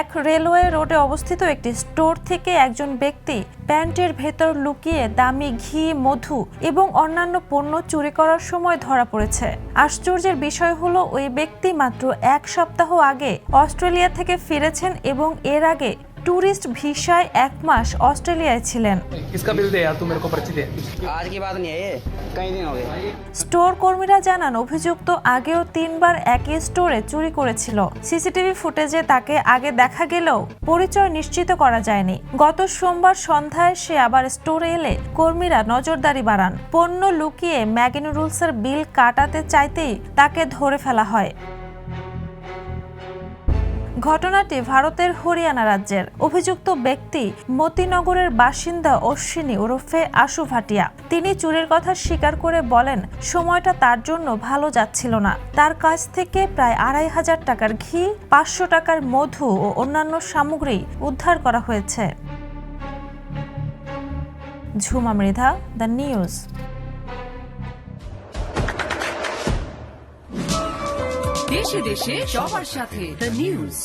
এক রেলওয়ে রোডে অবস্থিত একটি স্টোর থেকে একজন ব্যক্তি প্যান্টের ভেতর লুকিয়ে দামি ঘি, মধু এবং অন্যান্য পণ্য চুরি করার সময় ধরা পড়েছে। আশ্চর্যের বিষয় হলো ওই ব্যক্তি মাত্র 1 সপ্তাহ আগে অস্ট্রেলিয়া থেকে ফিরেছেন এবং এর আগে ট্যুরিস্ট ভিসায় 1 মাস অস্ট্রেলিয়ায় ছিলেন। স্টোর কর্মীরা জানান অভিযুক্ত আগেও 3 বার একই স্টোরে চুরি করেছিল। সিসিটিভি ফুটেজে তাকে আগে দেখা গেলেও পরিচয় নিশ্চিত করা যায়নি। গত সোমবার সন্ধ্যায় সে আবার স্টোরে এলে কর্মীরা নজরদারি বাড়ান। পণ্য লুকিয়ে ম্যাগি নুডলসের বিল কাটাতে চাইতেই তাকে ধরে ফেলা হয়। ঘটনাটি ভারতের হরিয়ানা রাজ্যের। অভিযুক্ত ব্যক্তি মতিনগরের বাসিন্দা অশ্বিনী ওরফে আশু ভাটিয়া। তিনি চুরির কথা স্বীকার করে বলেন সময়টা তার জন্য ভালো যাচ্ছিল না। তার কাছ থেকে প্রায় 2500 টাকার ঘি, 500 টাকার মধু ও অন্যান্য সামগ্রী উদ্ধার করা হয়েছে। Jhuma Mridha, the news. দেশে দেশে সবার সাথে দ্য নিউজ।